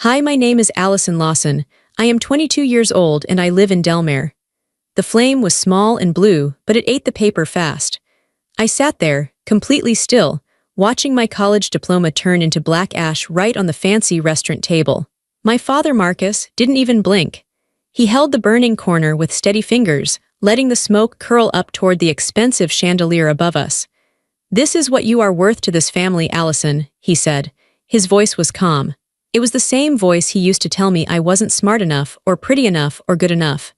Hi, my name is Allison Lawson. I am 22 years old and I live in Delmare. The flame was small and blue, but it ate the paper fast. I sat there, completely still, watching my college diploma turn into black ash right on the fancy restaurant table. My father, Marcus, didn't even blink. He held the burning corner with steady fingers, letting the smoke curl up toward the expensive chandelier above us. "This is what you are worth to this family, Allison," he said. His voice was calm. It was the same voice he used to tell me I wasn't smart enough, or pretty enough, or good enough.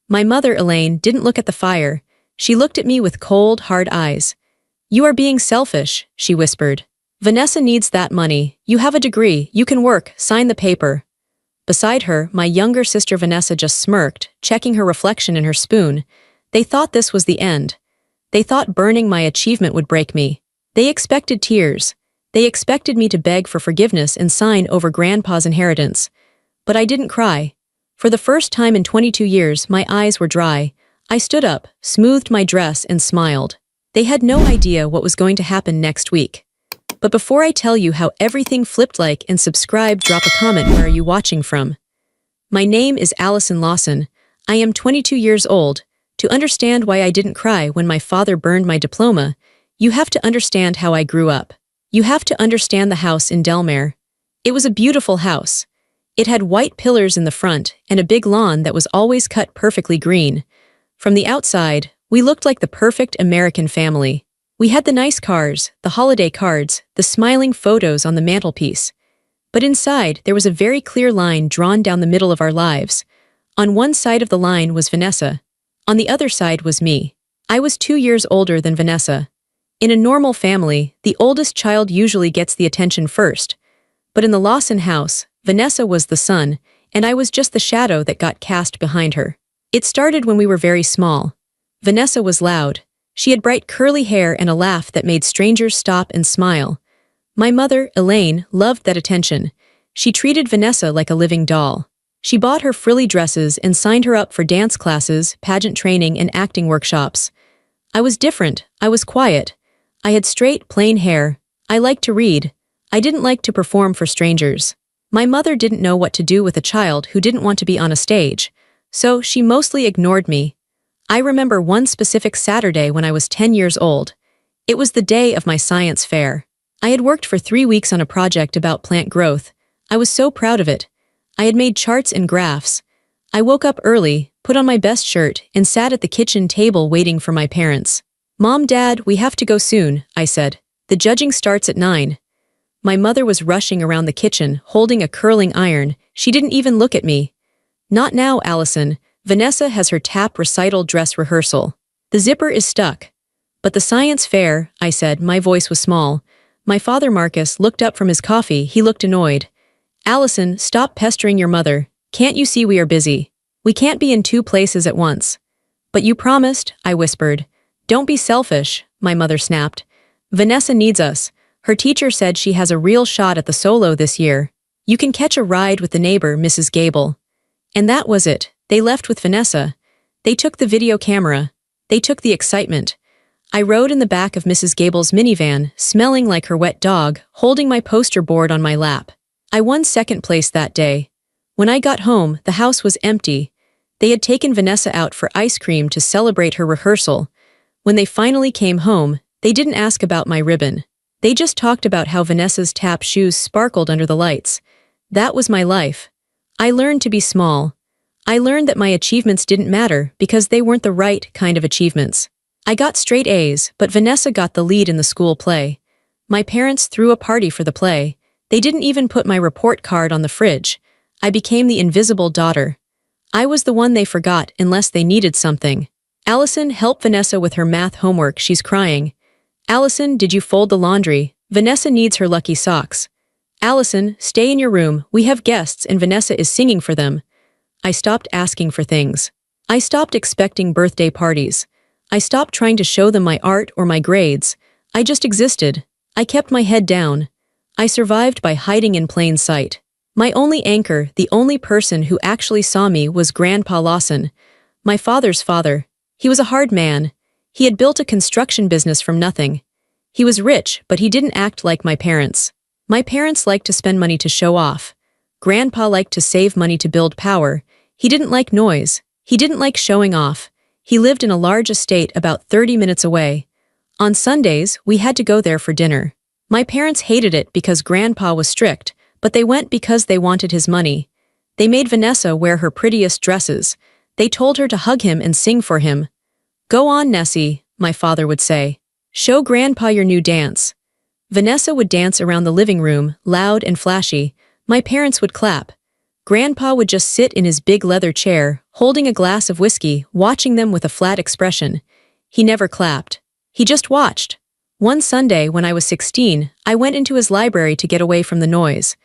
My mother, Elaine, didn't look at the fire. She looked at me with cold, hard eyes. "You are being selfish," she whispered. "Vanessa needs that money. You have a degree, you can work, sign the paper." Beside her, my younger sister Vanessa just smirked, checking her reflection in her spoon. They thought this was the end. They thought burning my achievement would break me. They expected tears. They expected me to beg for forgiveness and sign over Grandpa's inheritance. But I didn't cry. For the first time in 22 years, my eyes were dry. I stood up, smoothed my dress, and smiled. They had no idea what was going to happen next week. But before I tell you how everything flipped, like and subscribe, drop a comment. Where are you watching from? My name is Allison Lawson. I am 22 years old. To understand why I didn't cry when my father burned my diploma, you have to understand how I grew up. You have to understand the house in Delmare. It was a beautiful house. It had white pillars in the front and a big lawn that was always cut perfectly green. From the outside, we looked like the perfect American family. We had the nice cars, the holiday cards, the smiling photos on the mantelpiece. But inside, there was a very clear line drawn down the middle of our lives. On one side of the line was Vanessa. On the other side was me. I was 2 years older than Vanessa. In a normal family, the oldest child usually gets the attention first. But in the Lawson house, Vanessa was the sun, and I was just the shadow that got cast behind her. It started when we were very small. Vanessa was loud. She had bright curly hair and a laugh that made strangers stop and smile. My mother, Elaine, loved that attention. She treated Vanessa like a living doll. She bought her frilly dresses and signed her up for dance classes, pageant training, and acting workshops. I was different. I was quiet. I had straight, plain hair. I liked to read. I didn't like to perform for strangers. My mother didn't know what to do with a child who didn't want to be on a stage, so she mostly ignored me. I remember one specific Saturday when I was 10 years old. It was the day of my science fair. I had worked for 3 weeks on a project about plant growth. I was so proud of it. I had made charts and graphs. I woke up early, put on my best shirt, and sat at the kitchen table waiting for my parents. "Mom, Dad, we have to go soon," I said. "The judging starts at 9. My mother was rushing around the kitchen, holding a curling iron. She didn't even look at me. "Not now, Allison. Vanessa has her tap recital dress rehearsal. The zipper is stuck." "But the science fair," I said. My voice was small. My father, Marcus, looked up from his coffee. He looked annoyed. "Allison, stop pestering your mother. Can't you see we are busy? We can't be in 2 places at once." "But you promised," I whispered. "Don't be selfish," my mother snapped. "Vanessa needs us. Her teacher said she has a real shot at the solo this year. You can catch a ride with the neighbor, Mrs. Gable." And that was it. They left with Vanessa. They took the video camera. They took the excitement. I rode in the back of Mrs. Gable's minivan, smelling like her wet dog, holding my poster board on my lap. I won second place that day. When I got home, the house was empty. They had taken Vanessa out for ice cream to celebrate her rehearsal. When they finally came home, they didn't ask about my ribbon. They just talked about how Vanessa's tap shoes sparkled under the lights. That was my life. I learned to be small. I learned that my achievements didn't matter because they weren't the right kind of achievements. I got straight A's, but Vanessa got the lead in the school play. My parents threw a party for the play. They didn't even put my report card on the fridge. I became the invisible daughter. I was the one they forgot unless they needed something. "Allison, help Vanessa with her math homework, she's crying." "Allison, did you fold the laundry? Vanessa needs her lucky socks." "Allison, stay in your room, we have guests and Vanessa is singing for them." I stopped asking for things. I stopped expecting birthday parties. I stopped trying to show them my art or my grades. I just existed. I kept my head down. I survived by hiding in plain sight. My only anchor, the only person who actually saw me, was Grandpa Lawson, my father's father. He was a hard man. He had built a construction business from nothing. He was rich, but he didn't act like my parents. My parents liked to spend money to show off. Grandpa liked to save money to build power. He didn't like noise. He didn't like showing off. He lived in a large estate about 30 minutes away. On Sundays, we had to go there for dinner. My parents hated it because Grandpa was strict, but they went because they wanted his money. They made Vanessa wear her prettiest dresses. They told her to hug him and sing for him. "Go on, Nessie," my father would say. "Show Grandpa your new dance." Vanessa would dance around the living room, loud and flashy. My parents would clap. Grandpa would just sit in his big leather chair, holding a glass of whiskey, watching them with a flat expression. He never clapped. He just watched. One Sunday, when I was 16, I went into his library to get away from the noise.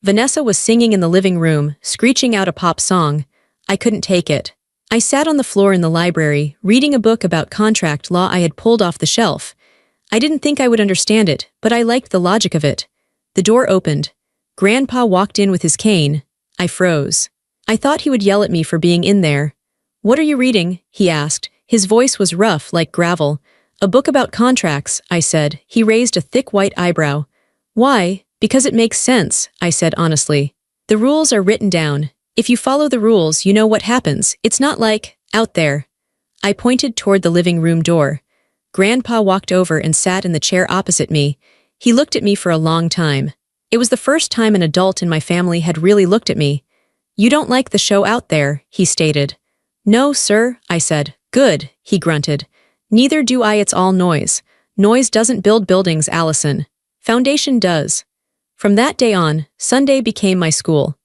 Vanessa was singing in the living room, screeching out a pop song. I couldn't take it. I sat on the floor in the library, reading a book about contract law I had pulled off the shelf. I didn't think I would understand it, but I liked the logic of it. The door opened. Grandpa walked in with his cane. I froze. I thought he would yell at me for being in there. "What are you reading?" he asked. His voice was rough, like gravel. "A book about contracts," I said. He raised a thick white eyebrow. "Why?" "Because it makes sense," I said honestly. "The rules are written down. If you follow the rules, you know what happens. It's not like, out there." I pointed toward the living room door. Grandpa walked over and sat in the chair opposite me. He looked at me for a long time. It was the first time an adult in my family had really looked at me. "You don't like the show Out There," he stated. "No, sir," I said. "Good," he grunted. "Neither do I. It's all noise. Noise doesn't build buildings, Allison. Foundation does." From that day on, Sunday became my school.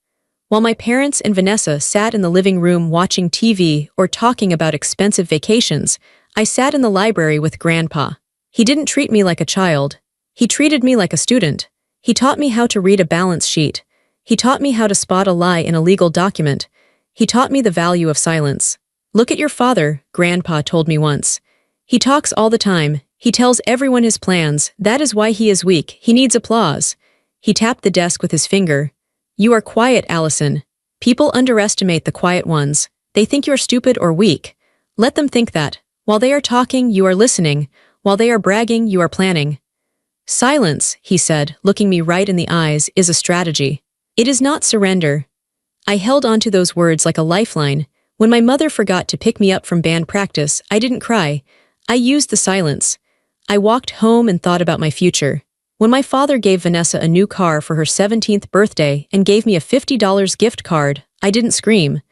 While my parents and Vanessa sat in the living room watching TV or talking about expensive vacations, I sat in the library with Grandpa. He didn't treat me like a child. He treated me like a student. He taught me how to read a balance sheet. He taught me how to spot a lie in a legal document. He taught me the value of silence. "Look at your father," Grandpa told me once. "He talks all the time. He tells everyone his plans. That is why he is weak. He needs applause." He tapped the desk with his finger. "You are quiet, Allison. People underestimate the quiet ones. They think you're stupid or weak. Let them think that. While they are talking, you are listening. While they are bragging, you are planning." "Silence," he said, looking me right in the eyes, "is a strategy. It is not surrender." I held onto those words like a lifeline. When my mother forgot to pick me up from band practice, I didn't cry. I used the silence. I walked home and thought about my future. When my father gave Vanessa a new car for her 17th birthday and gave me a $50 gift card, I didn't scream.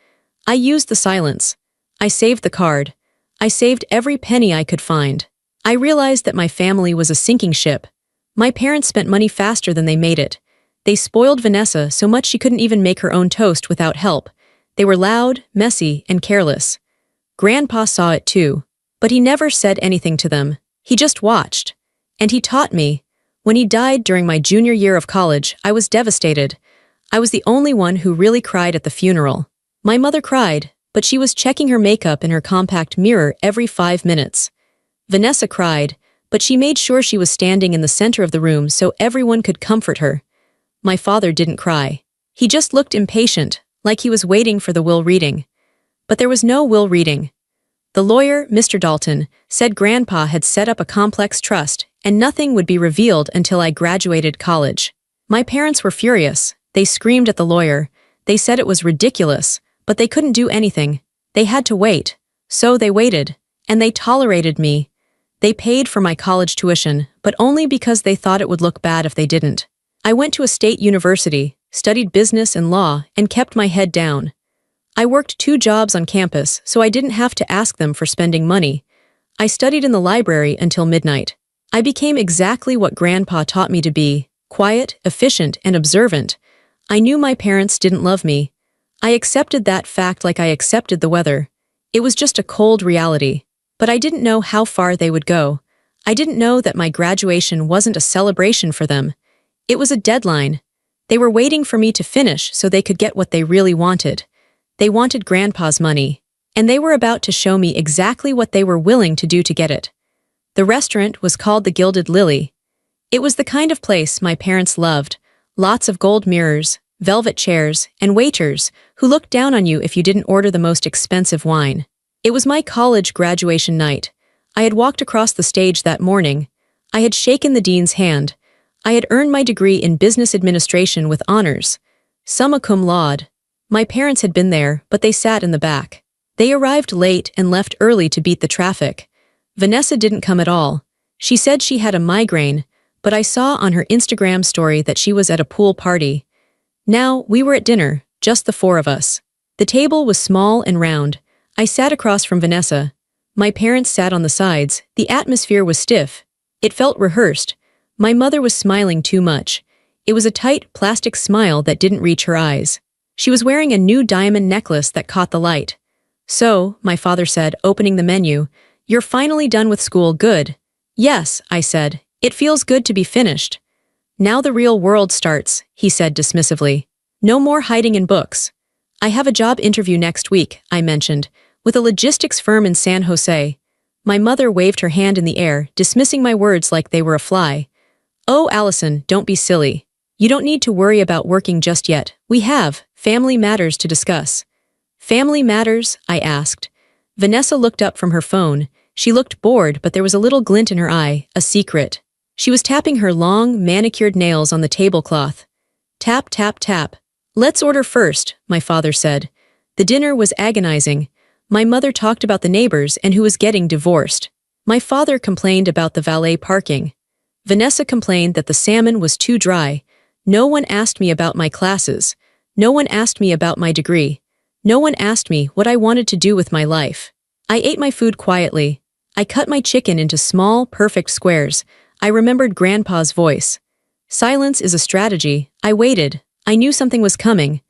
I used the silence. I saved the card. I saved every penny I could find. I realized that my family was a sinking ship. My parents spent money faster than they made it. They spoiled Vanessa so much she couldn't even make her own toast without help. They were loud, messy, and careless. Grandpa saw it too, but he never said anything to them. He just watched. And he taught me. When he died during my junior year of college, I was devastated. I was the only one who really cried at the funeral. My mother cried, but she was checking her makeup in her compact mirror every 5 minutes. Vanessa cried, but she made sure she was standing in the center of the room so everyone could comfort her. My father didn't cry. He just looked impatient, like he was waiting for the will reading. But there was no will reading. The lawyer, Mr. Dalton, said Grandpa had set up a complex trust and nothing would be revealed until I graduated college. My parents were furious. They screamed at the lawyer. They said it was ridiculous, but they couldn't do anything. They had to wait. So they waited. And they tolerated me. They paid for my college tuition, but only because they thought it would look bad if they didn't. I went to a state university, studied business and law, and kept my head down. I worked 2 jobs on campus, so I didn't have to ask them for spending money. I studied in the library until midnight. I became exactly what Grandpa taught me to be, quiet, efficient, and observant. I knew my parents didn't love me. I accepted that fact like I accepted the weather. It was just a cold reality. But I didn't know how far they would go. I didn't know that my graduation wasn't a celebration for them. It was a deadline. They were waiting for me to finish so they could get what they really wanted. They wanted Grandpa's money. And they were about to show me exactly what they were willing to do to get it. The restaurant was called the Gilded Lily. It was the kind of place my parents loved. Lots of gold mirrors, velvet chairs, and waiters who looked down on you if you didn't order the most expensive wine. It was my college graduation night. I had walked across the stage that morning. I had shaken the dean's hand. I had earned my degree in business administration with honors. summa cum laude. My parents had been there, but they sat in the back. They arrived late and left early to beat the traffic. Vanessa didn't come at all. She said she had a migraine, but I saw on her Instagram story that she was at a pool party. Now, we were at dinner, just the four of us. The table was small and round. I sat across from Vanessa. My parents sat on the sides. The atmosphere was stiff. It felt rehearsed. My mother was smiling too much. It was a tight, plastic smile that didn't reach her eyes. She was wearing a new diamond necklace that caught the light. "So," my father said, opening the menu, "you're finally done with school, good." "Yes," I said. "It feels good to be finished." "Now the real world starts," he said dismissively. "No more hiding in books." "I have a job interview next week," I mentioned, "with a logistics firm in San Jose." My mother waved her hand in the air, dismissing my words like they were a fly. "Oh, Allison, don't be silly. You don't need to worry about working just yet. We have family matters to discuss." "Family matters?" I asked. Vanessa looked up from her phone. She looked bored, but there was a little glint in her eye, a secret. She was tapping her long, manicured nails on the tablecloth. Tap, tap, tap. "Let's order first," my father said. The dinner was agonizing. My mother talked about the neighbors and who was getting divorced. My father complained about the valet parking. Vanessa complained that the salmon was too dry. No one asked me about my classes. No one asked me about my degree. No one asked me what I wanted to do with my life. I ate my food quietly. I cut my chicken into small, perfect squares. I remembered Grandpa's voice. Silence is a strategy. I waited. I knew something was coming.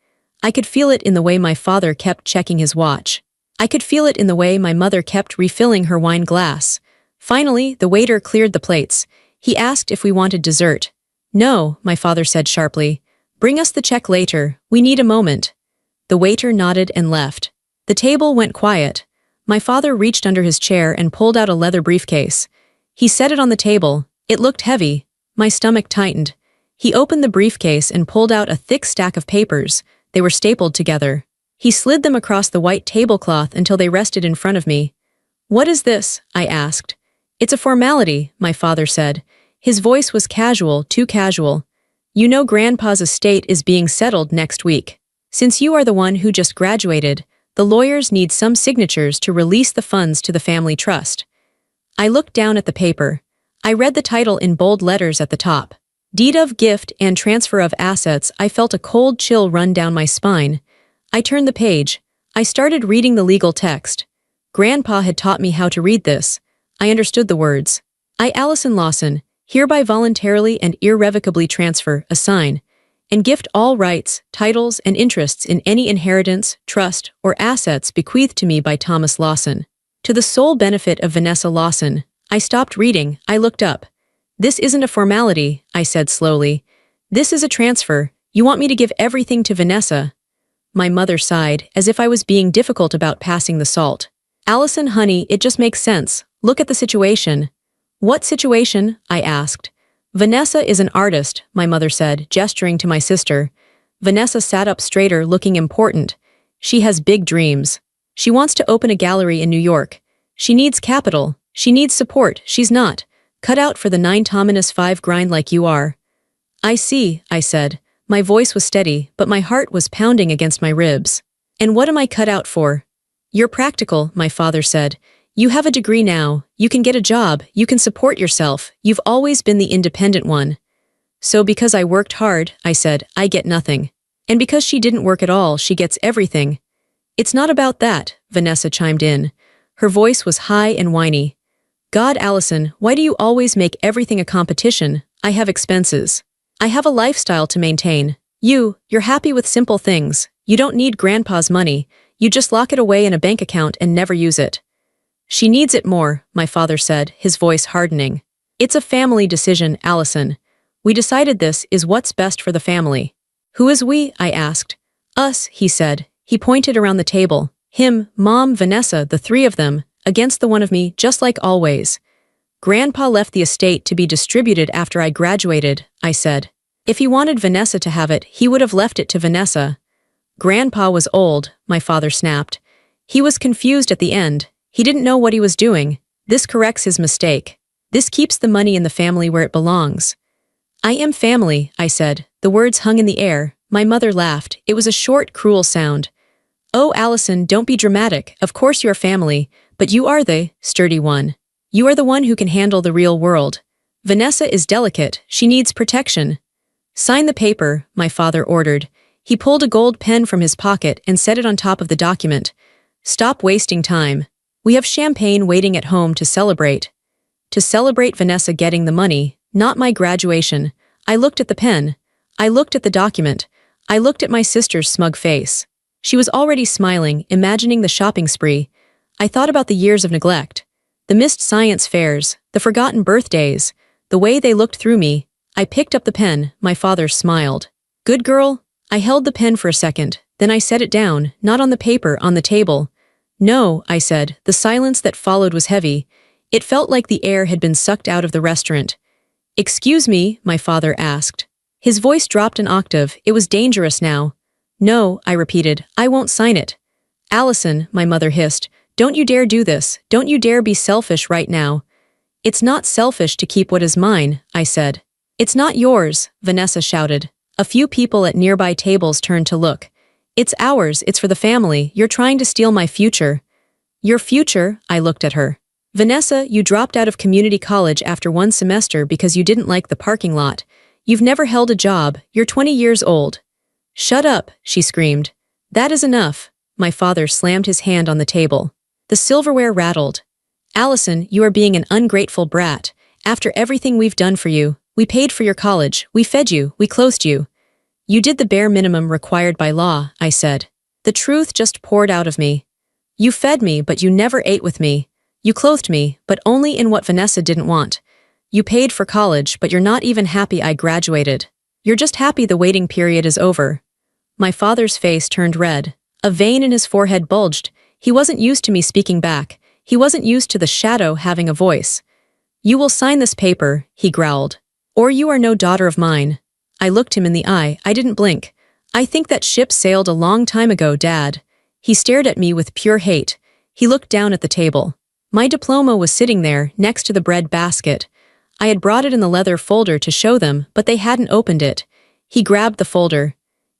I could feel it in the way my father kept checking his watch. I could feel it in the way my mother kept refilling her wine glass. Finally, the waiter cleared the plates. He asked if we wanted dessert. "No," my father said sharply. "Bring us the check later. We need a moment." The waiter nodded and left. The table went quiet. My father reached under his chair and pulled out a leather briefcase. He set it on the table. It looked heavy. My stomach tightened. He opened the briefcase and pulled out a thick stack of papers. They were stapled together. He slid them across the white tablecloth until they rested in front of me. "What is this?" I asked. "It's a formality," my father said. His voice was casual, too casual. "You know Grandpa's estate is being settled next week. Since you are the one who just graduated, the lawyers need some signatures to release the funds to the family trust." I looked down at the paper. I read the title in bold letters at the top. Deed of gift and transfer of assets. I felt a cold chill run down my spine. I turned the page. I started reading the legal text. Grandpa had taught me how to read this. I understood the words. "I, Allison Lawson, hereby voluntarily and irrevocably transfer, assign, and gift all rights, titles, and interests in any inheritance, trust, or assets bequeathed to me by Thomas Lawson, to the sole benefit of Vanessa Lawson." I stopped reading. I looked up. "This isn't a formality," I said slowly. "This is a transfer. You want me to give everything to Vanessa?" My mother sighed, as if I was being difficult about passing the salt. "Allison, honey, it just makes sense. Look at the situation." "What situation?" I asked. "Vanessa is an artist," my mother said, gesturing to my sister. Vanessa sat up straighter, looking important. "She has big dreams. She wants to open a gallery in New York. She needs capital. She needs support. She's not cut out for the 9-5 grind like you are." "I see," I said. My voice was steady, but my heart was pounding against my ribs. "And what am I cut out for?" "You're practical," my father said. "You have a degree now. You can get a job. You can support yourself. You've always been the independent one." "So because I worked hard," I said, "I get nothing. And because she didn't work at all, she gets everything." "It's not about that," Vanessa chimed in. Her voice was high and whiny. "God, Allison, why do you always make everything a competition? I have expenses. I have a lifestyle to maintain. You're happy with simple things. You don't need Grandpa's money. You just lock it away in a bank account and never use it." "She needs it more," my father said, his voice hardening. "It's a family decision, Allison. We decided this is what's best for the family." "Who is we?" I asked. "Us," he said. He pointed around the table. Him, Mom, Vanessa, the three of them, against the one of me, just like always. "Grandpa left the estate to be distributed after I graduated," I said. "If he wanted Vanessa to have it, he would have left it to Vanessa." "Grandpa was old," my father snapped. "He was confused at the end. He didn't know what he was doing. This corrects his mistake. This keeps the money in the family where it belongs." "I am family," I said. The words hung in the air, My mother laughed. It was a short, cruel sound. Oh, Allison, don't be dramatic. Of course you're family, but you are the sturdy one. You are the one who can handle the real world. Vanessa is delicate. She needs protection. Sign the paper, my father ordered. He pulled a gold pen from his pocket and set it on top of the document. Stop wasting time. We have champagne waiting at home to celebrate. To celebrate Vanessa getting the money, not my graduation. I looked at the pen. I looked at the document. I looked at my sister's smug face. She was already smiling, imagining the shopping spree. I thought about the years of neglect. The missed science fairs, the forgotten birthdays, the way they looked through me. I picked up the pen. My father smiled. Good girl. I held the pen for a second, then I set it down, not on the paper, on the table. No, I said. The silence that followed was heavy. It felt like the air had been sucked out of the restaurant. Excuse me, my father asked. His voice dropped an octave. It was dangerous now. No, I repeated. I won't sign it. Allison, my mother hissed. Don't you dare do this. Don't you dare be selfish right now. It's not selfish to keep what is mine, I said. It's not yours, Vanessa shouted. A few people at nearby tables turned to look. It's ours, it's for the family. You're trying to steal my future. Your future? I looked at her. Vanessa, you dropped out of community college after one semester because you didn't like the parking lot. You've never held a job. You're 20 years old. Shut up, she screamed. That is enough. My father slammed his hand on the table. The silverware rattled. Allison, you are being an ungrateful brat. After everything we've done for you, we paid for your college, we fed you, we clothed you. You did the bare minimum required by law, I said. The truth just poured out of me. You fed me, but you never ate with me. You clothed me, but only in what Vanessa didn't want. You paid for college, but you're not even happy I graduated. You're just happy the waiting period is over. My father's face turned red. A vein in his forehead bulged. He wasn't used to me speaking back. He wasn't used to the shadow having a voice. You will sign this paper, he growled. Or you are no daughter of mine. I looked him in the eye. I didn't blink. I think that ship sailed a long time ago, Dad. He stared at me with pure hate. He looked down at the table. My diploma was sitting there, next to the bread basket. I had brought it in the leather folder to show them, but they hadn't opened it. He grabbed the folder.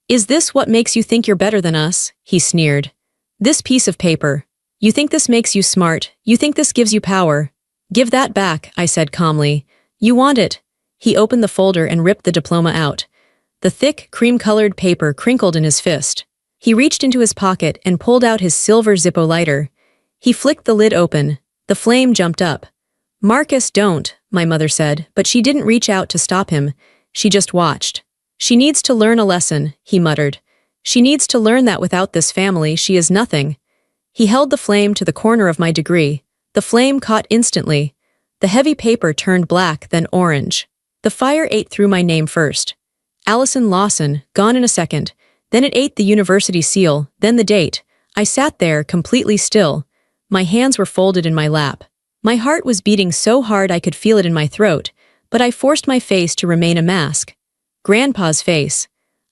Is this what makes you think you're better than us? He sneered. This piece of paper. You think this makes you smart? You think this gives you power? Give that back, I said calmly. You want it? He opened the folder and ripped the diploma out. The thick, cream-colored paper crinkled in his fist. He reached into his pocket and pulled out his silver Zippo lighter. He flicked the lid open. The flame jumped up. Marcus, don't, my mother said, but she didn't reach out to stop him. She just watched. She needs to learn a lesson, he muttered. She needs to learn that without this family she is nothing. He held the flame to the corner of my degree. The flame caught instantly. The heavy paper turned black, then orange. The fire ate through my name first. Allison Lawson, gone in a second. Then it ate the university seal, then the date. I sat there, completely still. My hands were folded in my lap. My heart was beating so hard I could feel it in my throat, but I forced my face to remain a mask. Grandpa's face.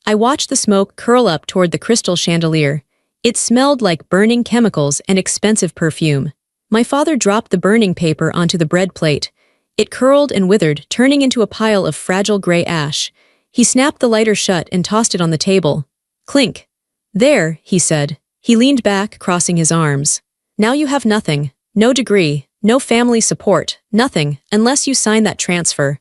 I watched the smoke curl up toward the crystal chandelier. It smelled like burning chemicals and expensive perfume. My father dropped the burning paper onto the bread plate. It curled and withered, turning into a pile of fragile gray ash. He snapped the lighter shut and tossed it on the table. Clink. There, he said. He leaned back, crossing his arms. Now you have nothing. No degree, no family support, nothing, unless you sign that transfer.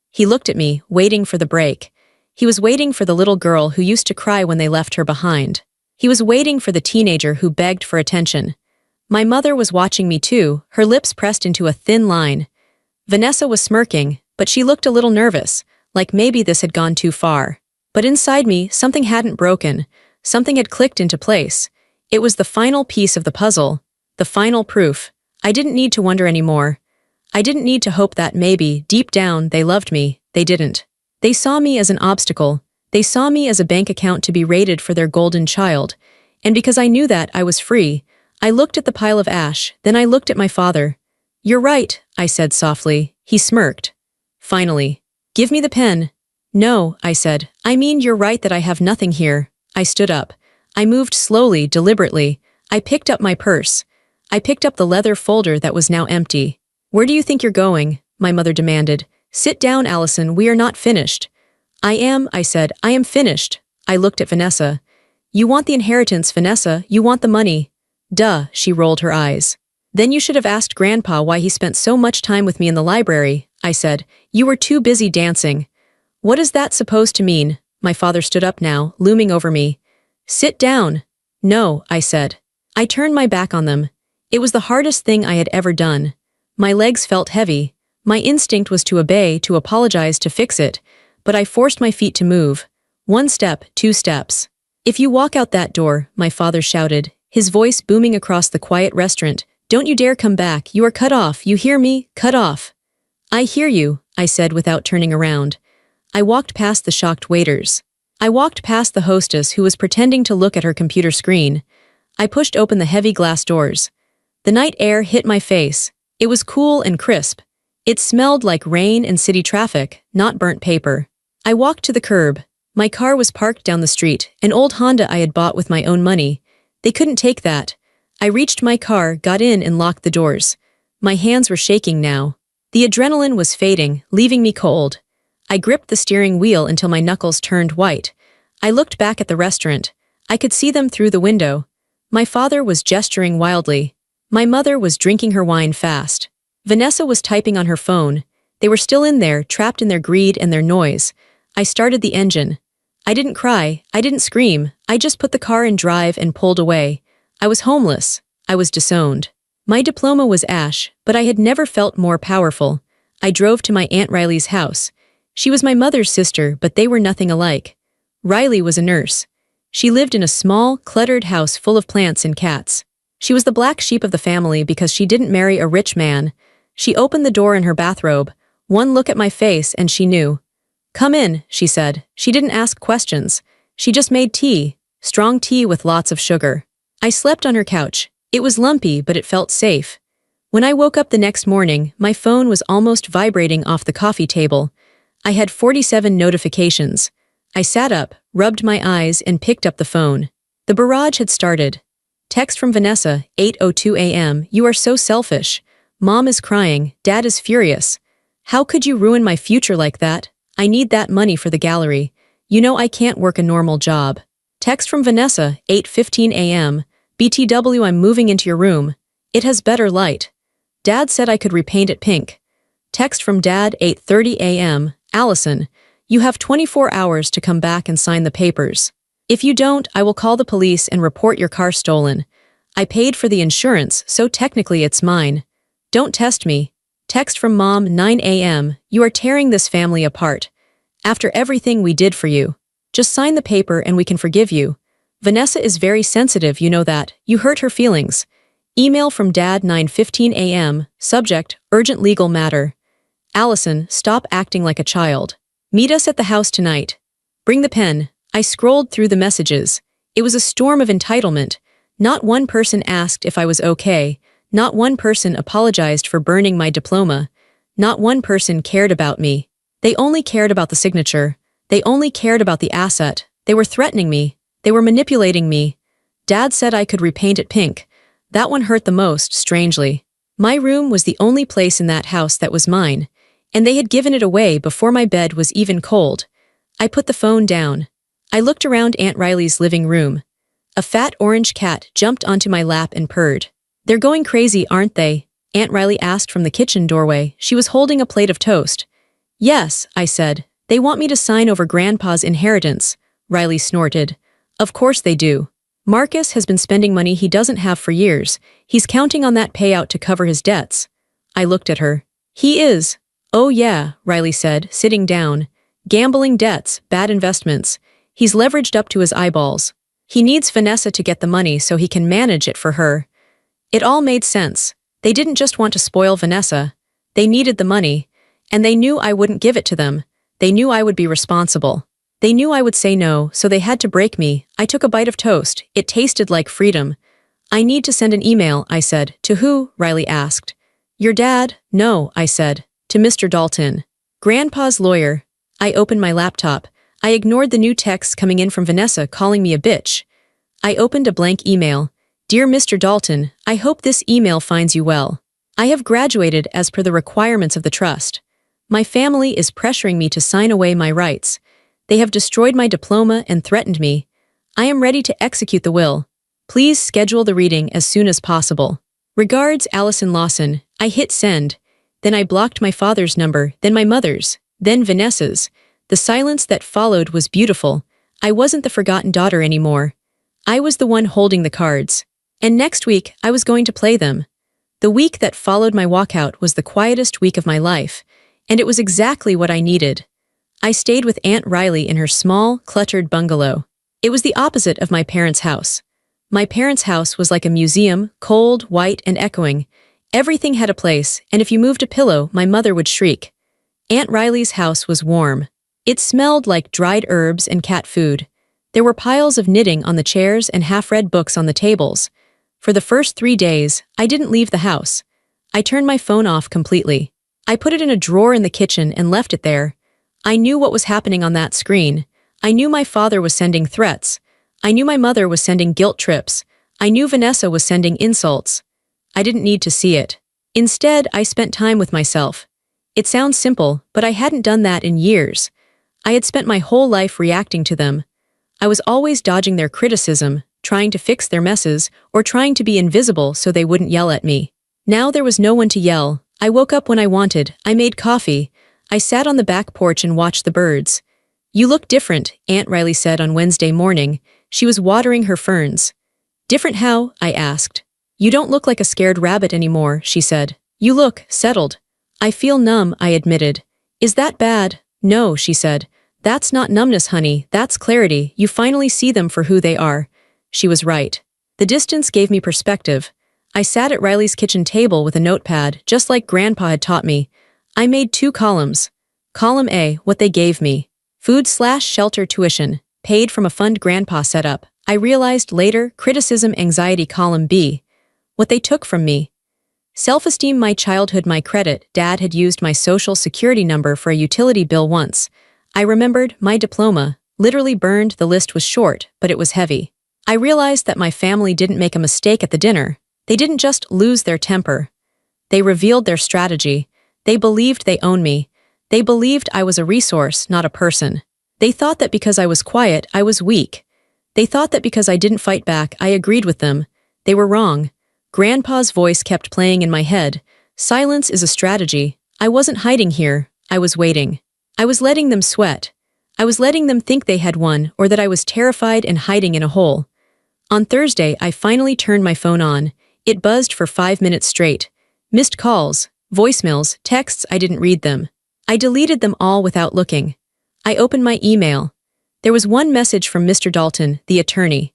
He looked at me, waiting for the break. He was waiting for the little girl who used to cry when they left her behind. He was waiting for the teenager who begged for attention. My mother was watching me too, her lips pressed into a thin line. Vanessa was smirking, but she looked a little nervous, like maybe this had gone too far. But inside me, something hadn't broken. Something had clicked into place. It was the final piece of the puzzle, the final proof. I didn't need to wonder anymore. I didn't need to hope that maybe, deep down, they loved me. They didn't. They saw me as an obstacle. They saw me as a bank account to be raided for their golden child. And because I knew that, I was free. I looked at the pile of ash, then I looked at my father. You're right, I said softly. He smirked. Finally. Give me the pen. No, I said. I mean, you're right that I have nothing here. I stood up. I moved slowly, deliberately. I picked up my purse. I picked up the leather folder that was now empty. Where do you think you're going? My mother demanded. Sit down, Allison, we are not finished. I am, I said. I am finished. I looked at Vanessa. You want the inheritance, Vanessa, you want the money. Duh, she rolled her eyes. Then you should have asked Grandpa why he spent so much time with me in the library, I said. You were too busy dancing. What is that supposed to mean? My father stood up now, looming over me. Sit down. No, I said. I turned my back on them. It was the hardest thing I had ever done. My legs felt heavy. My instinct was to obey, to apologize, to fix it, but I forced my feet to move. 1 step, 2 steps. If you walk out that door, my father shouted, his voice booming across the quiet restaurant, don't you dare come back, you are cut off, you hear me, cut off. I hear you, I said without turning around. I walked past the shocked waiters. I walked past the hostess who was pretending to look at her computer screen. I pushed open the heavy glass doors. The night air hit my face. It was cool and crisp. It smelled like rain and city traffic, not burnt paper. I walked to the curb. My car was parked down the street, an old Honda I had bought with my own money. They couldn't take that. I reached my car, got in and locked the doors. My hands were shaking now. The adrenaline was fading, leaving me cold. I gripped the steering wheel until my knuckles turned white. I looked back at the restaurant. I could see them through the window. My father was gesturing wildly. My mother was drinking her wine fast. Vanessa was typing on her phone. They were still in there, trapped in their greed and their noise. I started the engine. I didn't cry, I didn't scream, I just put the car in drive and pulled away. I was homeless. I was disowned. My diploma was ash, but I had never felt more powerful. I drove to my Aunt Riley's house. She was my mother's sister, but they were nothing alike. Riley was a nurse. She lived in a small, cluttered house full of plants and cats. She was the black sheep of the family because she didn't marry a rich man. She opened the door in her bathrobe. One look at my face and she knew. Come in, she said. She didn't ask questions. She just made tea, strong tea with lots of sugar. I slept on her couch. It was lumpy, but it felt safe. When I woke up the next morning, my phone was almost vibrating off the coffee table. I had 47 notifications. I sat up, rubbed my eyes, and picked up the phone. The barrage had started. Text from Vanessa, 8:02 a.m. You are so selfish. Mom is crying. Dad is furious. How could you ruin my future like that? I need that money for the gallery. You know I can't work a normal job. Text from Vanessa, 8:15 a.m. BTW, I'm moving into your room. It has better light. Dad said I could repaint it pink. Text from Dad, 8:30 a.m. Allison, you have 24 hours to come back and sign the papers. If you don't, I will call the police and report your car stolen. I paid for the insurance, so technically it's mine. Don't test me. Text from Mom, 9 a.m. You are tearing this family apart. After everything we did for you. Just sign the paper and we can forgive you. Vanessa is very sensitive, you know that. You hurt her feelings. Email from Dad, 9:15 a.m. Subject, urgent legal matter. Allison, stop acting like a child. Meet us at the house tonight. Bring the pen. I scrolled through the messages. It was a storm of entitlement. Not one person asked if I was okay. Not one person apologized for burning my diploma. Not one person cared about me. They only cared about the signature. They only cared about the asset. They were threatening me. They were manipulating me. Dad said I could repaint it pink. That one hurt the most, strangely. My room was the only place in that house that was mine, and they had given it away before my bed was even cold. I put the phone down. I looked around Aunt Riley's living room. A fat orange cat jumped onto my lap and purred. They're going crazy, aren't they? Aunt Riley asked from the kitchen doorway. She was holding a plate of toast. Yes, I said. They want me to sign over Grandpa's inheritance. Riley snorted. Of course they do. Marcus has been spending money he doesn't have for years. He's counting on that payout to cover his debts. I looked at her. He is. Oh yeah, Riley said, sitting down. Gambling debts, bad investments. He's leveraged up to his eyeballs. He needs Vanessa to get the money so he can manage it for her. It all made sense. They didn't just want to spoil Vanessa. They needed the money. And they knew I wouldn't give it to them. They knew I would be responsible. They knew I would say no, so they had to break me. I took a bite of toast. It tasted like freedom. I need to send an email, I said. To who? Riley asked. Your dad? No, I said. To Mr. Dalton. Grandpa's lawyer. I opened my laptop. I ignored the new texts coming in from Vanessa calling me a bitch. I opened a blank email. Dear Mr. Dalton, I hope this email finds you well. I have graduated as per the requirements of the trust. My family is pressuring me to sign away my rights. They have destroyed my diploma and threatened me. I am ready to execute the will. Please schedule the reading as soon as possible. Regards, Allison Lawson. I hit send. Then I blocked my father's number, then my mother's, then Vanessa's. The silence that followed was beautiful. I wasn't the forgotten daughter anymore. I was the one holding the cards. And next week, I was going to play them. The week that followed my walkout was the quietest week of my life, and it was exactly what I needed. I stayed with Aunt Riley in her small, cluttered bungalow. It was the opposite of my parents' house. My parents' house was like a museum, cold, white, and echoing. Everything had a place, and if you moved a pillow, my mother would shriek. Aunt Riley's house was warm. It smelled like dried herbs and cat food. There were piles of knitting on the chairs and half-read books on the tables. For the first 3 days, I didn't leave the house. I turned my phone off completely. I put it in a drawer in the kitchen and left it there. I knew what was happening on that screen. I knew my father was sending threats. I knew my mother was sending guilt trips. I knew Vanessa was sending insults. I didn't need to see it. Instead, I spent time with myself. It sounds simple, but I hadn't done that in years. I had spent my whole life reacting to them. I was always dodging their criticism, trying to fix their messes, or trying to be invisible so they wouldn't yell at me. Now there was no one to yell. I woke up when I wanted. I made coffee. I sat on the back porch and watched the birds. You look different, Aunt Riley said on Wednesday morning. She was watering her ferns. Different how? I asked. You don't look like a scared rabbit anymore, she said. You look settled. I feel numb, I admitted. Is that bad? No, she said. That's not numbness, honey. That's clarity. You finally see them for who they are. She was right. The distance gave me perspective. I sat at Riley's kitchen table with a notepad, just like Grandpa had taught me. I made 2 columns. Column A, what they gave me. Food/shelter tuition, paid from a fund Grandpa set up. I realized later, criticism anxiety. Column B, what they took from me. Self-esteem, my childhood, my credit. Dad had used my social security number for a utility bill once. I remembered my diploma, literally burned. The list was short, but it was heavy. I realized that my family didn't make a mistake at the dinner. They didn't just lose their temper. They revealed their strategy. They believed they owned me. They believed I was a resource, not a person. They thought that because I was quiet, I was weak. They thought that because I didn't fight back, I agreed with them. They were wrong. Grandpa's voice kept playing in my head. Silence is a strategy. I wasn't hiding here. I was waiting. I was letting them sweat. I was letting them think they had won, or that I was terrified and hiding in a hole. On Thursday, I finally turned my phone on. It buzzed for 5 minutes straight. Missed calls, voicemails, texts. I didn't read them. I deleted them all without looking. I opened my email. There was one message from Mr. Dalton, the attorney.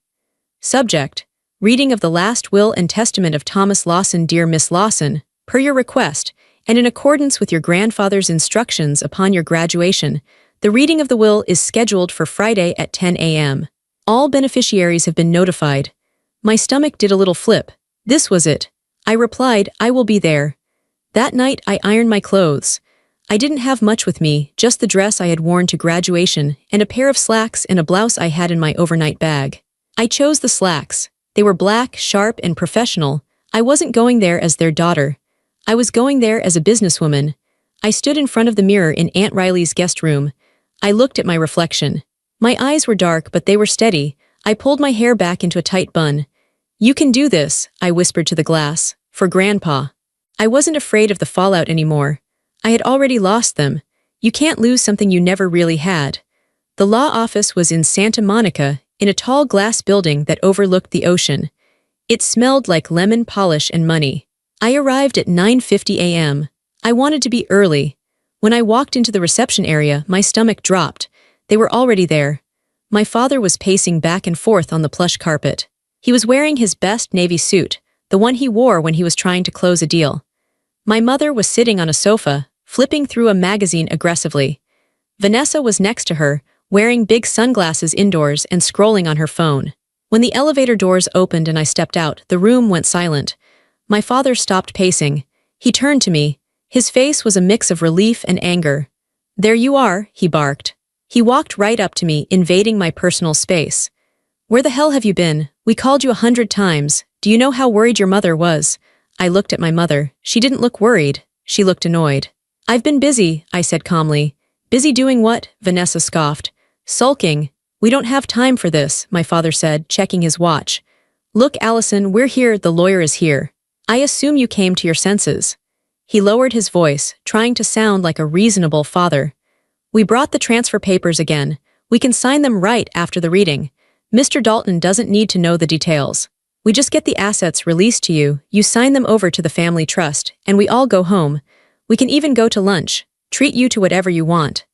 Subject: reading of the last will and testament of Thomas Lawson. Dear Miss Lawson, per your request, and in accordance with your grandfather's instructions upon your graduation, the reading of the will is scheduled for Friday at 10 a.m. All beneficiaries have been notified. My stomach did a little flip. This was it. I replied, I will be there. That night, I ironed my clothes. I didn't have much with me, just the dress I had worn to graduation and a pair of slacks and a blouse I had in my overnight bag. I chose the slacks. They were black, sharp, and professional. I wasn't going there as their daughter. I was going there as a businesswoman. I stood in front of the mirror in Aunt Riley's guest room. I looked at my reflection. My eyes were dark, but they were steady. I pulled my hair back into a tight bun. You can do this, I whispered to the glass, for Grandpa. I wasn't afraid of the fallout anymore. I had already lost them. You can't lose something you never really had. The law office was in Santa Monica, in a tall glass building that overlooked the ocean. It smelled like lemon polish and money. I arrived at 9:50 a.m. I wanted to be early. When I walked into the reception area, my stomach dropped. They were already there. My father was pacing back and forth on the plush carpet. He was wearing his best navy suit, the one he wore when he was trying to close a deal. My mother was sitting on a sofa, flipping through a magazine aggressively. Vanessa was next to her, wearing big sunglasses indoors and scrolling on her phone. When the elevator doors opened and I stepped out, the room went silent. My father stopped pacing. He turned to me. His face was a mix of relief and anger. There you are, he barked. He walked right up to me, invading my personal space. Where the hell have you been? We called you 100 times. Do you know how worried your mother was? I looked at my mother. She didn't look worried. She looked annoyed. I've been busy, I said calmly. Busy doing what? Vanessa scoffed. Sulking. We don't have time for this, my father said, checking his watch. Look, Allison, we're here, the lawyer is here. I assume you came to your senses. He lowered his voice, trying to sound like a reasonable father. We brought the transfer papers again. We can sign them right after the reading. Mr. Dalton doesn't need to know the details. We just get the assets released to you, you sign them over to the family trust, and we all go home. We can even go to lunch, treat you to whatever you want.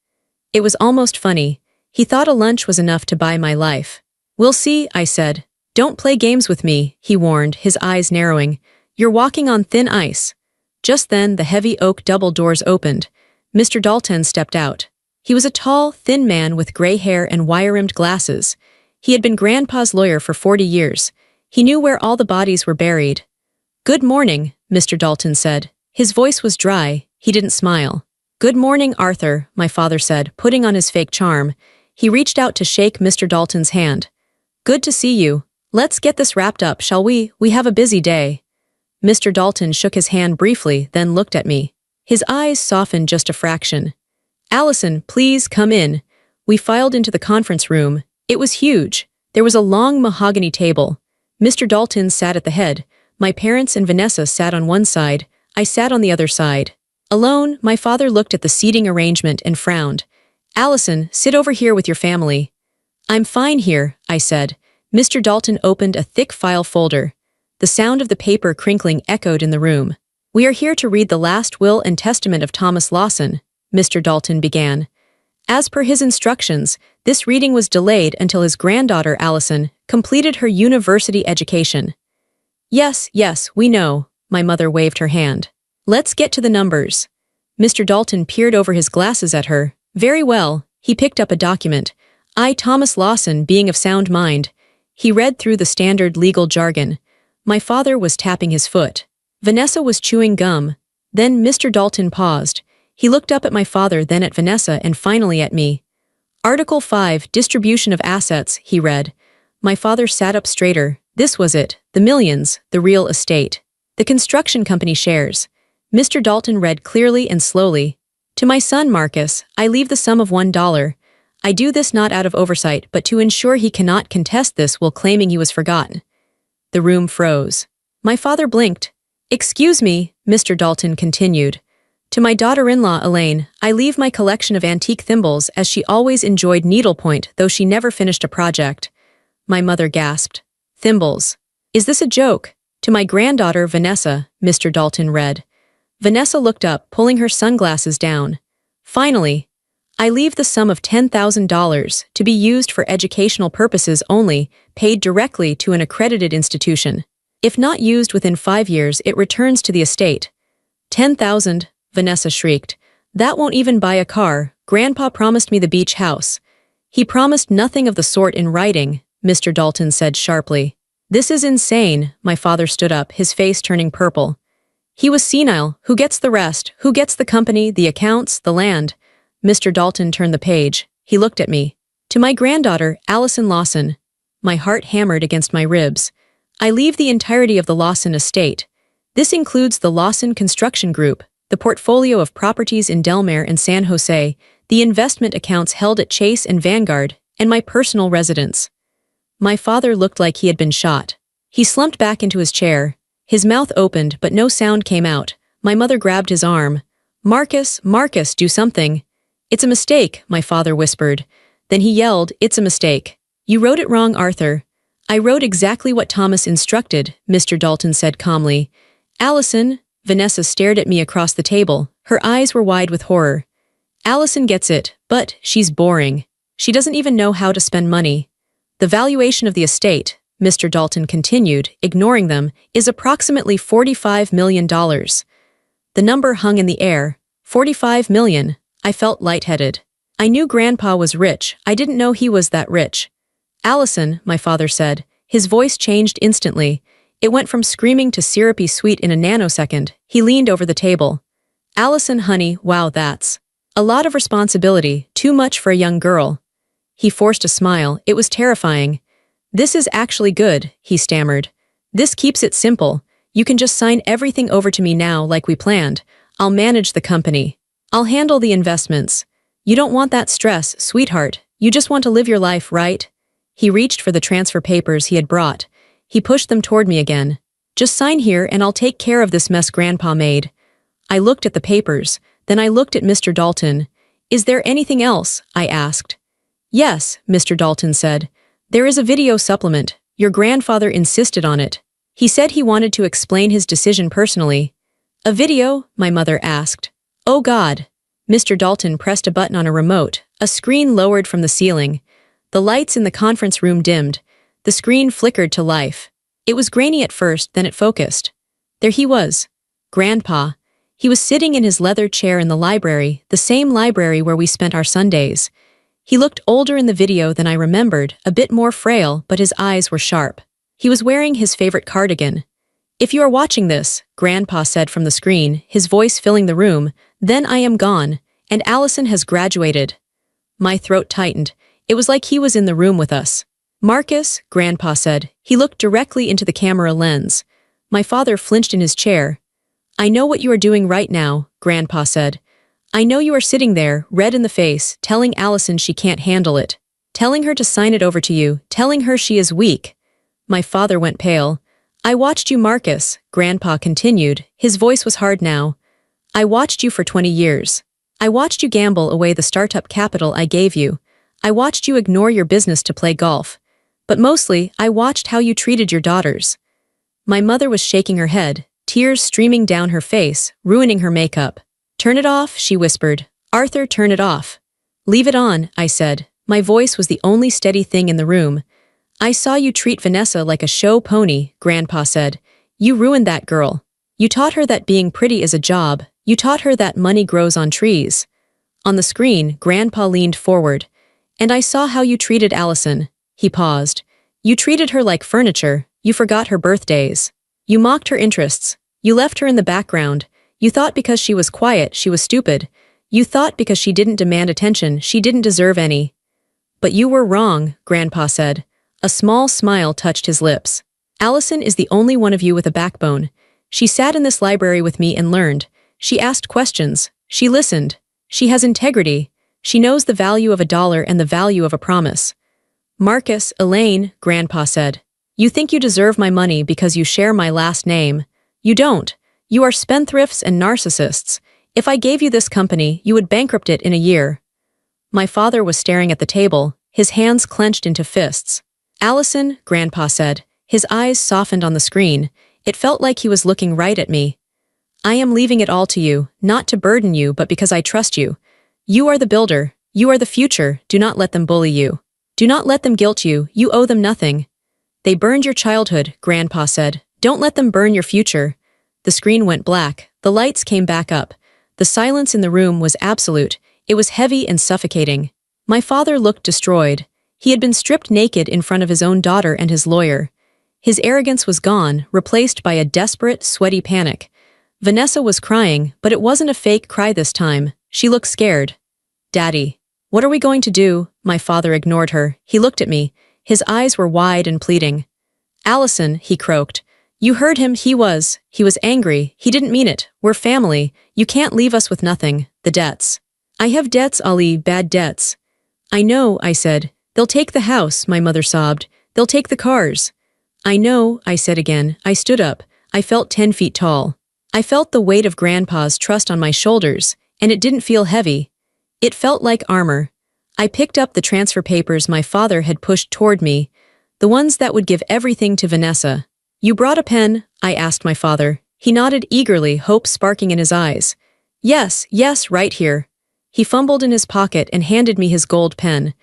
It was almost funny. He thought a lunch was enough to buy my life. We'll see, I said. Don't play games with me, he warned, his eyes narrowing. You're walking on thin ice. Just then, the heavy oak double doors opened. Mr. Dalton stepped out. He was a tall, thin man with gray hair and wire-rimmed glasses. He had been Grandpa's lawyer for 40 years. He knew where all the bodies were buried. Good morning, Mr. Dalton said. His voice was dry. He didn't smile. Good morning, Arthur, my father said, putting on his fake charm. He reached out to shake Mr. Dalton's hand. Good to see you. Let's get this wrapped up, shall we? We have a busy day. Mr. Dalton shook his hand briefly, then looked at me. His eyes softened just a fraction. Allison, please come in. We filed into the conference room. It was huge. There was a long mahogany table. Mr. Dalton sat at the head. My parents and Vanessa sat on one side. I sat on the other side. Alone, my father looked at the seating arrangement and frowned. Allison, sit over here with your family. I'm fine here, I said. Mr. Dalton opened a thick file folder. The sound of the paper crinkling echoed in the room. We are here to read the last will and testament of Thomas Lawson, Mr. Dalton began. As per his instructions, this reading was delayed until his granddaughter, Allison, completed her university education. Yes, we know, my mother waved her hand. Let's get to the numbers. Mr. Dalton peered over his glasses at her. Very well, he picked up a document. I, Thomas Lawson, being of sound mind. He read through the standard legal jargon. My father was tapping his foot. Vanessa was chewing gum. Then Mr. Dalton paused. He looked up at my father, then at Vanessa, and finally at me. Article 5, Distribution of Assets, he read. My father sat up straighter. This was it. The millions, the real estate. The construction company shares. Mr. Dalton read clearly and slowly. To my son Marcus, I leave the sum of $1. I do this not out of oversight, but to ensure he cannot contest this while claiming he was forgotten. The room froze. My father blinked. Excuse me, Mr. Dalton continued. To my daughter-in-law, Elaine, I leave my collection of antique thimbles as she always enjoyed needlepoint, though she never finished a project. My mother gasped. Thimbles. Is this a joke? To my granddaughter, Vanessa, Mr. Dalton read. Vanessa looked up, pulling her sunglasses down. Finally, I leave the sum of $10,000 to be used for educational purposes only, paid directly to an accredited institution. If not used within 5 years, it returns to the estate. 10,000, Vanessa shrieked. That won't even buy a car. Grandpa promised me the beach house. He promised nothing of the sort in writing, Mr. Dalton said sharply. This is insane, my father stood up, his face turning purple. He was senile. Who gets the rest? Who gets the company, the accounts, the land? Mr. Dalton turned the page. He looked at me. To my granddaughter, Allison Lawson. My heart hammered against my ribs. I leave the entirety of the Lawson estate. This includes the Lawson Construction Group, the portfolio of properties in Delmare and San Jose, the investment accounts held at Chase and Vanguard, and my personal residence. My father looked like he had been shot. He slumped back into his chair. His mouth opened, but no sound came out. My mother grabbed his arm. Marcus, do something. It's a mistake, my father whispered. Then he yelled, It's a mistake. You wrote it wrong, Arthur. I wrote exactly what Thomas instructed, Mr. Dalton said calmly. Allison, Vanessa stared at me across the table. Her eyes were wide with horror. Allison gets it, but she's boring. She doesn't even know how to spend money. The valuation of the estate, Mr. Dalton continued, ignoring them, is approximately $45 million. The number hung in the air. 45 million. I felt lightheaded. I knew Grandpa was rich. I didn't know he was that rich. Allison, my father said. His voice changed instantly. It went from screaming to syrupy sweet in a nanosecond. He leaned over the table. Allison, honey, wow, that's a lot of responsibility, too much for a young girl. He forced a smile. It was terrifying. This is actually good, he stammered. This keeps it simple. You can just sign everything over to me now like we planned. I'll manage the company. I'll handle the investments. You don't want that stress, sweetheart. You just want to live your life, right? He reached for the transfer papers he had brought. He pushed them toward me again. Just sign here and I'll take care of this mess Grandpa made. I looked at the papers, then I looked at Mr. Dalton. Is there anything else? I asked. Yes, Mr. Dalton said. There is a video supplement. Your grandfather insisted on it. He said he wanted to explain his decision personally. A video? My mother asked. Oh God. Mr. Dalton pressed a button on a remote. A screen lowered from the ceiling. The lights in the conference room dimmed. The screen flickered to life. It was grainy at first, then it focused. There he was. Grandpa. He was sitting in his leather chair in the library, the same library where we spent our Sundays. He looked older in the video than I remembered, a bit more frail, but his eyes were sharp. He was wearing his favorite cardigan. If you are watching this, Grandpa said from the screen, his voice filling the room, then I am gone, and Allison has graduated. My throat tightened. It was like he was in the room with us. Marcus, Grandpa said. He looked directly into the camera lens. My father flinched in his chair. I know what you are doing right now, Grandpa said. I know you are sitting there, red in the face, telling Allison she can't handle it. Telling her to sign it over to you, telling her she is weak. My father went pale. I watched you, Marcus, Grandpa continued. His voice was hard now. I watched you for 20 years. I watched you gamble away the startup capital I gave you. I watched you ignore your business to play golf. But mostly, I watched how you treated your daughters. My mother was shaking her head, tears streaming down her face, ruining her makeup. Turn it off, she whispered. Arthur, turn it off. Leave it on, I said. My voice was the only steady thing in the room. I saw you treat Vanessa like a show pony, Grandpa said. You ruined that girl. You taught her that being pretty is a job. You taught her that money grows on trees. On the screen, Grandpa leaned forward. And I saw how you treated Allison. He paused. You treated her like furniture. You forgot her birthdays. You mocked her interests. You left her in the background. You thought because she was quiet, she was stupid. You thought because she didn't demand attention, she didn't deserve any. But you were wrong, Grandpa said. A small smile touched his lips. Allison is the only one of you with a backbone. She sat in this library with me and learned. She asked questions. She listened. She has integrity. She knows the value of $1 and the value of a promise. Marcus, Elaine, Grandpa said. You think you deserve my money because you share my last name. You don't. You are spendthrifts and narcissists. If I gave you this company, you would bankrupt it in a year. My father was staring at the table, his hands clenched into fists. Allison, Grandpa said. His eyes softened on the screen. It felt like he was looking right at me. I am leaving it all to you, not to burden you, but because I trust you. You are the builder. You are the future. Do not let them bully you. Do not let them guilt you. You owe them nothing. They burned your childhood, Grandpa said. Don't let them burn your future. The screen went black. The lights came back up. The silence in the room was absolute. It was heavy and suffocating. My father looked destroyed. He had been stripped naked in front of his own daughter and his lawyer. His arrogance was gone, replaced by a desperate, sweaty panic. Vanessa was crying, but it wasn't a fake cry this time. She looked scared. Daddy. What are we going to do? My father ignored her. He looked at me. His eyes were wide and pleading. Allison, he croaked. You heard him. He was angry. He didn't mean it. We're family. You can't leave us with nothing. The debts. I have debts, Ali, bad debts. I know, I said. They'll take the house, my mother sobbed. They'll take the cars. I know, I said again. I stood up. I felt 10 feet tall. I felt the weight of Grandpa's trust on my shoulders, and it didn't feel heavy. It felt like armor. I picked up the transfer papers my father had pushed toward me, the ones that would give everything to Vanessa. You brought a pen? I asked my father. He nodded eagerly, hope sparking in his eyes. Yes, right here. He fumbled in his pocket and handed me his gold pen,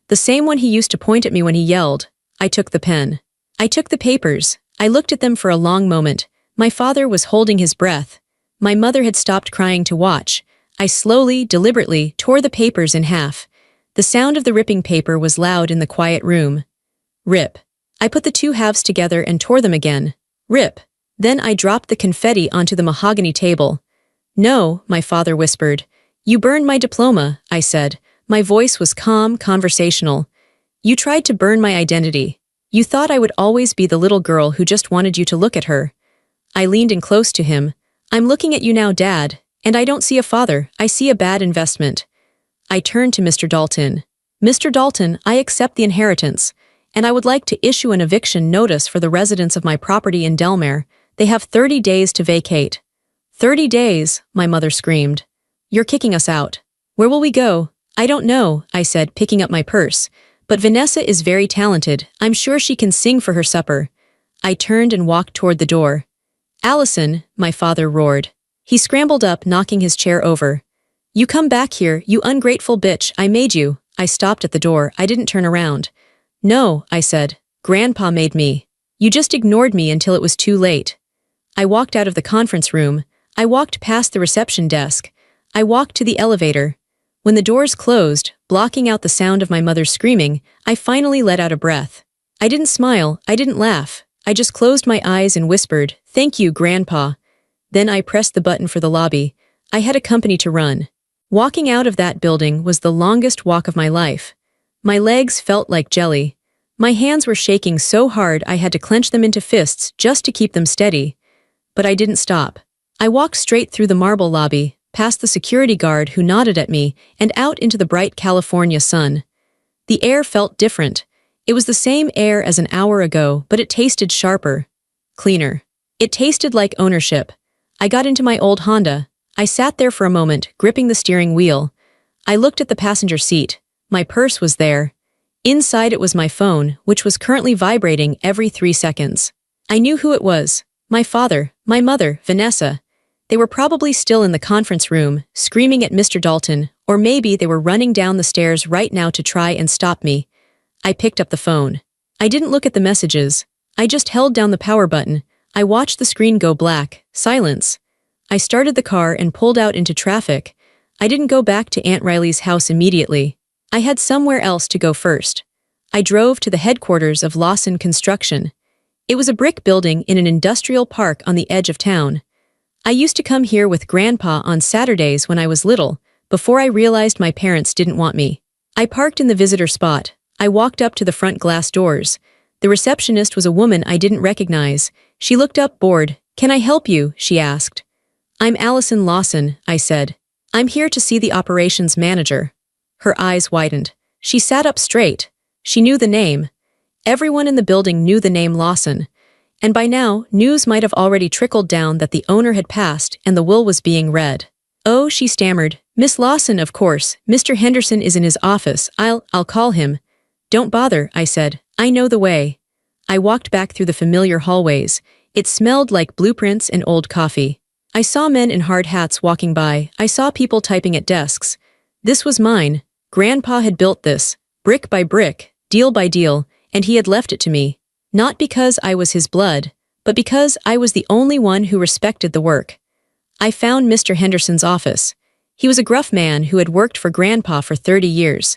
the same one he used to point at me when he yelled. I took the pen. I took the papers. I looked at them for a long moment. My father was holding his breath. My mother had stopped crying to watch. I slowly, deliberately, tore the papers in half. The sound of the ripping paper was loud in the quiet room. Rip. I put the two halves together and tore them again. Rip. Then I dropped the confetti onto the mahogany table. No, my father whispered. You burned my diploma, I said. My voice was calm, conversational. You tried to burn my identity. You thought I would always be the little girl who just wanted you to look at her. I leaned in close to him. I'm looking at you now, Dad, and I don't see a father. I see a bad investment. I turned to Mr. Dalton. Mr. Dalton, I accept the inheritance, and I would like to issue an eviction notice for the residents of my property in Delmare. They have 30 days to vacate. 30 days, my mother screamed. You're kicking us out. Where will we go? I don't know, I said, picking up my purse. But Vanessa is very talented. I'm sure she can sing for her supper. I turned and walked toward the door. Allison, my father roared. He scrambled up, knocking his chair over. You come back here, you ungrateful bitch, I made you. I stopped at the door. I didn't turn around. No, I said. Grandpa made me. You just ignored me until it was too late. I walked out of the conference room. I walked past the reception desk. I walked to the elevator. When the doors closed, blocking out the sound of my mother's screaming, I finally let out a breath. I didn't smile, I didn't laugh. I just closed my eyes and whispered, "Thank you, Grandpa." Then I pressed the button for the lobby. I had a company to run. Walking out of that building was the longest walk of my life. My legs felt like jelly. My hands were shaking so hard I had to clench them into fists just to keep them steady. But I didn't stop. I walked straight through the marble lobby, past the security guard who nodded at me, and out into the bright California sun. The air felt different. It was the same air as an hour ago, but it tasted sharper, cleaner. It tasted like ownership. I got into my old Honda. I sat there for a moment, gripping the steering wheel. I looked at the passenger seat. My purse was there. Inside it was my phone, which was currently vibrating every 3 seconds. I knew who it was. My father, my mother, Vanessa. They were probably still in the conference room, screaming at Mr. Dalton, or maybe they were running down the stairs right now to try and stop me. I picked up the phone. I didn't look at the messages. I just held down the power button. I watched the screen go black. Silence. I started the car and pulled out into traffic. I didn't go back to Aunt Riley's house immediately. I had somewhere else to go first. I drove to the headquarters of Lawson Construction. It was a brick building in an industrial park on the edge of town. I used to come here with Grandpa on Saturdays when I was little, before I realized my parents didn't want me. I parked in the visitor spot. I walked up to the front glass doors. The receptionist was a woman I didn't recognize. She looked up bored. "Can I help you?" she asked. "I'm Allison Lawson," I said. "I'm here to see the operations manager." Her eyes widened. She sat up straight. She knew the name. Everyone in the building knew the name Lawson. And by now, news might have already trickled down that the owner had passed and the will was being read. "Oh," she stammered. "Miss Lawson, of course. Mr. Henderson is in his office. I'll call him." "Don't bother," I said. "I know the way." I walked back through the familiar hallways. It smelled like blueprints and old coffee. I saw men in hard hats walking by. I saw people typing at desks. This was mine. Grandpa had built this, brick by brick, deal by deal, and he had left it to me. Not because I was his blood, but because I was the only one who respected the work. I found Mr. Henderson's office. He was a gruff man who had worked for Grandpa for 30 years.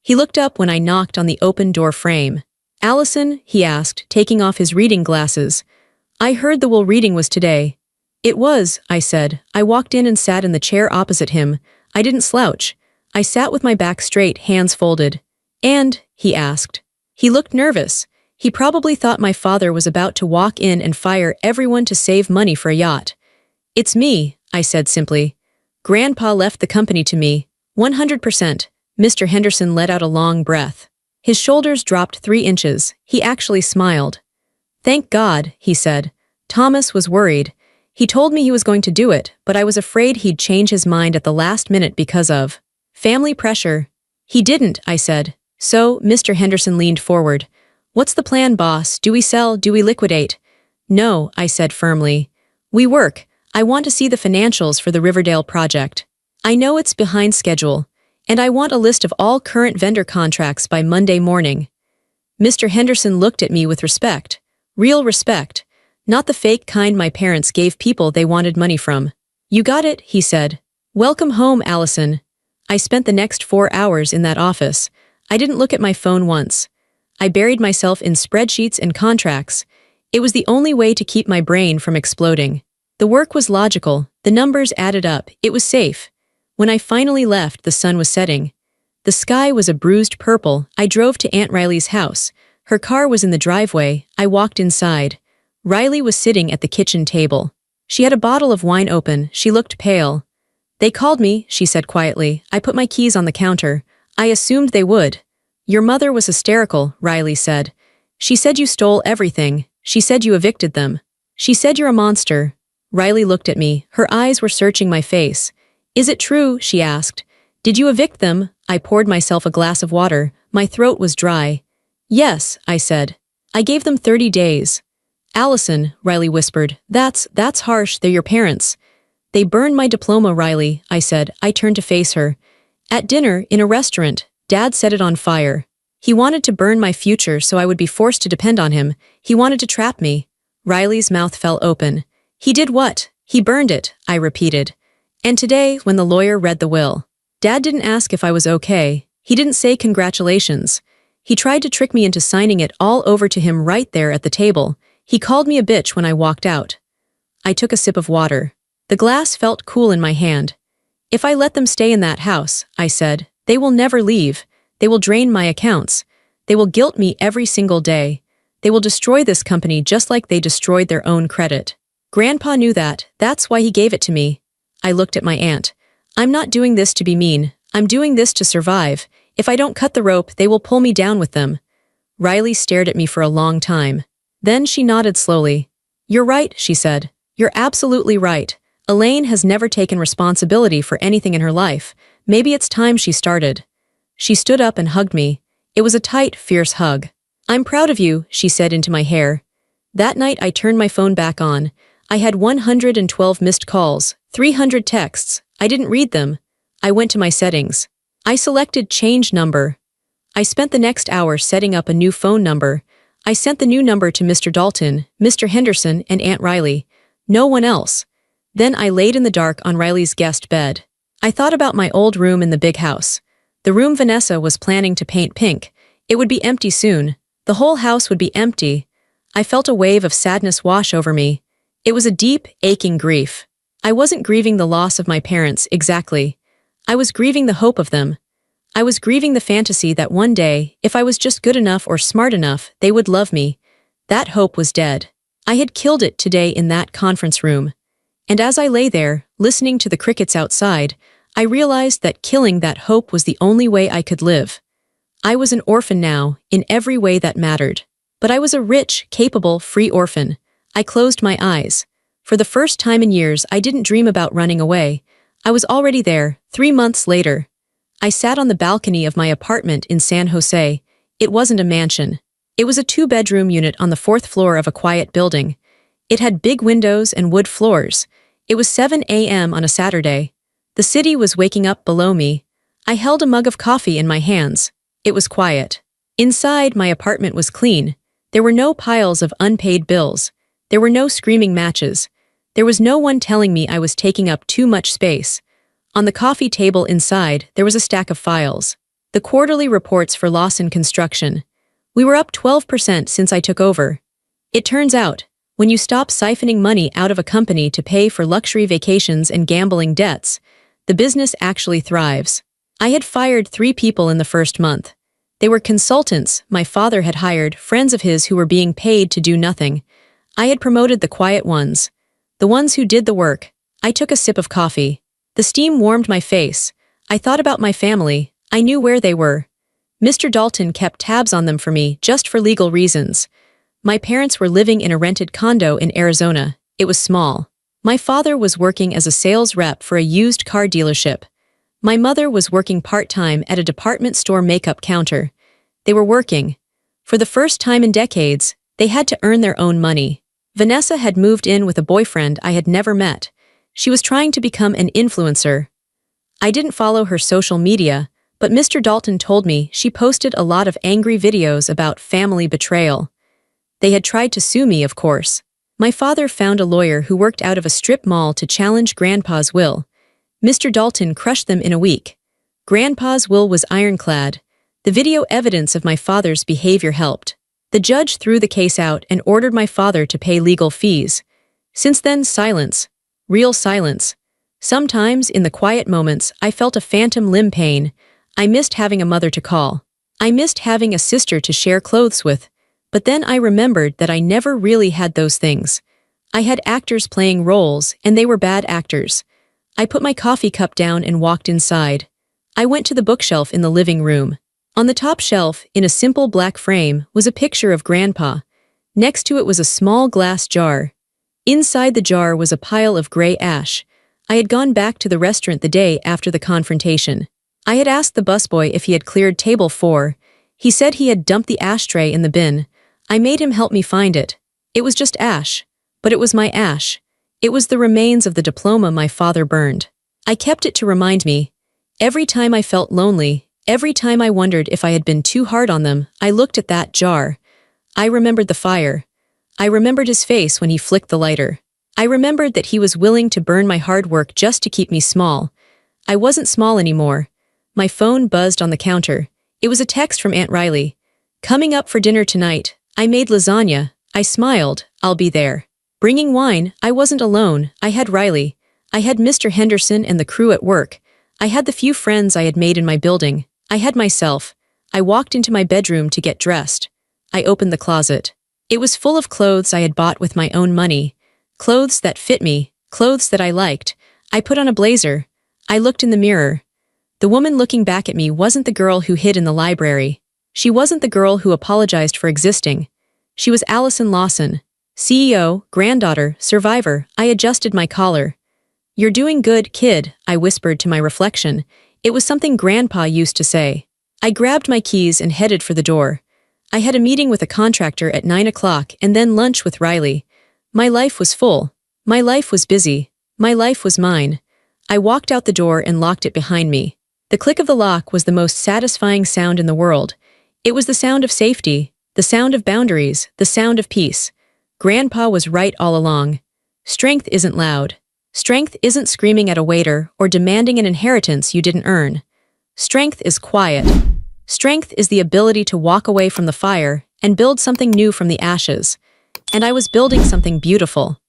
He looked up when I knocked on the open door frame. "Allison?" he asked, taking off his reading glasses. "I heard the will reading was today." "It was," I said. I walked in and sat in the chair opposite him. I didn't slouch. I sat with my back straight, hands folded. "And?" he asked. He looked nervous. He probably thought my father was about to walk in and fire everyone to save money for a yacht. "It's me," I said simply. "Grandpa left the company to me. 100%. Mr. Henderson let out a long breath. His shoulders dropped 3 inches. He actually smiled. "Thank God," he said. "Thomas was worried. He told me he was going to do it, but I was afraid he'd change his mind at the last minute because of family pressure." "He didn't," I said. "So," Mr. Henderson leaned forward. "What's the plan, boss? Do we sell? Do we liquidate?" "No," I said firmly. "We work. I want to see the financials for the Riverdale project. I know it's behind schedule, and I want a list of all current vendor contracts by Monday morning." Mr. Henderson looked at me with respect. Real respect. Not the fake kind my parents gave people they wanted money from. "You got it," he said. "Welcome home, Allison." I spent the next 4 hours in that office. I didn't look at my phone once. I buried myself in spreadsheets and contracts. It was the only way to keep my brain from exploding. The work was logical. The numbers added up. It was safe. When I finally left, the sun was setting. The sky was a bruised purple. I drove to Aunt Riley's house. Her car was in the driveway. I walked inside. Riley was sitting at the kitchen table. She had a bottle of wine open. She looked pale. "They called me," she said quietly. "I put my keys on the counter. I assumed they would. Your mother was hysterical, Riley said. She said you stole everything. She said you evicted them. She said you're a monster. Riley looked at me. Her eyes were searching my face. Is it true? She asked. Did you evict them? I poured myself a glass of water. My throat was dry. Yes, I said. I gave them 30 days. Allison, Riley whispered. That's harsh. They're your parents. They burned my diploma, Riley, I said. I turned to face her. At dinner, in a restaurant, Dad set it on fire. He wanted to burn my future so I would be forced to depend on him. He wanted to trap me. Riley's mouth fell open. He did what? He burned it, I repeated. And today, when the lawyer read the will, Dad didn't ask if I was okay. He didn't say congratulations. He tried to trick me into signing it all over to him right there at the table. He called me a bitch when I walked out. I took a sip of water. The glass felt cool in my hand. If I let them stay in that house, I said, they will never leave. They will drain my accounts. They will guilt me every single day. They will destroy this company just like they destroyed their own credit. Grandpa knew that. That's why he gave it to me. I looked at my aunt. I'm not doing this to be mean. I'm doing this to survive. If I don't cut the rope, they will pull me down with them. Riley stared at me for a long time. Then she nodded slowly. You're right, she said. You're absolutely right. Elaine has never taken responsibility for anything in her life. Maybe it's time she started. She stood up and hugged me. It was a tight, fierce hug. I'm proud of you, she said into my hair. That night I turned my phone back on. I had 112 missed calls, 300 texts. I didn't read them. I went to my settings. I selected change number. I spent the next hour setting up a new phone number. I sent the new number to Mr. Dalton, Mr. Henderson, and Aunt Riley. No one else. Then I laid in the dark on Riley's guest bed. I thought about my old room in the big house. The room Vanessa was planning to paint pink. It would be empty soon. The whole house would be empty. I felt a wave of sadness wash over me. It was a deep, aching grief. I wasn't grieving the loss of my parents, exactly. I was grieving the hope of them. I was grieving the fantasy that one day, if I was just good enough or smart enough, they would love me. That hope was dead. I had killed it today in that conference room. And as I lay there, listening to the crickets outside, I realized that killing that hope was the only way I could live. I was an orphan now, in every way that mattered. But I was a rich, capable, free orphan. I closed my eyes. For the first time in years, I didn't dream about running away. I was already there, 3 months later. I sat on the balcony of my apartment in San Jose. It wasn't a mansion. It was a 2-bedroom unit on the 4th floor of a quiet building. It had big windows and wood floors. It was 7 a.m. on a Saturday. The city was waking up below me. I held a mug of coffee in my hands. It was quiet. Inside, my apartment was clean. There were no piles of unpaid bills. There were no screaming matches. There was no one telling me I was taking up too much space. On the coffee table inside, there was a stack of files. The quarterly reports for Lawson Construction. We were up 12% since I took over. It turns out, when you stop siphoning money out of a company to pay for luxury vacations and gambling debts, the business actually thrives. I had fired 3 people in the first month. They were consultants my father had hired, friends of his who were being paid to do nothing. I had promoted the quiet ones. The ones who did the work. I took a sip of coffee. The steam warmed my face. I thought about my family. I knew where they were. Mr. Dalton kept tabs on them for me, just for legal reasons. My parents were living in a rented condo in Arizona. It was small. My father was working as a sales rep for a used car dealership. My mother was working part-time at a department store makeup counter. They were working. For the first time in decades, they had to earn their own money. Vanessa had moved in with a boyfriend I had never met. She was trying to become an influencer. I didn't follow her social media, but Mr. Dalton told me she posted a lot of angry videos about family betrayal. They had tried to sue me, of course. My father found a lawyer who worked out of a strip mall to challenge Grandpa's will. Mr. Dalton crushed them in a week. Grandpa's will was ironclad. The video evidence of my father's behavior helped. The judge threw the case out and ordered my father to pay legal fees. Since then, silence. Real silence. Sometimes, in the quiet moments, I felt a phantom limb pain. I missed having a mother to call. I missed having a sister to share clothes with. But then I remembered that I never really had those things. I had actors playing roles, and they were bad actors. I put my coffee cup down and walked inside. I went to the bookshelf in the living room. On the top shelf, in a simple black frame, was a picture of Grandpa. Next to it was a small glass jar. Inside the jar was a pile of gray ash. I had gone back to the restaurant the day after the confrontation. I had asked the busboy if he had cleared table 4. He said he had dumped the ashtray in the bin. I made him help me find it. It was just ash. But it was my ash. It was the remains of the diploma my father burned. I kept it to remind me. Every time I felt lonely, every time I wondered if I had been too hard on them, I looked at that jar. I remembered the fire. I remembered his face when he flicked the lighter. I remembered that he was willing to burn my hard work just to keep me small. I wasn't small anymore. My phone buzzed on the counter. It was a text from Aunt Riley. "Coming up for dinner tonight. I made lasagna." I smiled. "I'll be there." Bringing wine, I wasn't alone. I had Riley. I had Mr. Henderson and the crew at work. I had the few friends I had made in my building. I had myself. I walked into my bedroom to get dressed. I opened the closet. It was full of clothes I had bought with my own money. Clothes that fit me, clothes that I liked. I put on a blazer. I looked in the mirror. The woman looking back at me wasn't the girl who hid in the library. She wasn't the girl who apologized for existing. She was Allison Lawson. CEO, granddaughter, survivor. I adjusted my collar. "You're doing good, kid," I whispered to my reflection. It was something Grandpa used to say. I grabbed my keys and headed for the door. I had a meeting with a contractor at 9 o'clock and then lunch with Riley. My life was full. My life was busy. My life was mine. I walked out the door and locked it behind me. The click of the lock was the most satisfying sound in the world. It was the sound of safety, the sound of boundaries, the sound of peace. Grandpa was right all along. Strength isn't loud. Strength isn't screaming at a waiter or demanding an inheritance you didn't earn. Strength is quiet. Strength is the ability to walk away from the fire and build something new from the ashes. And I was building something beautiful.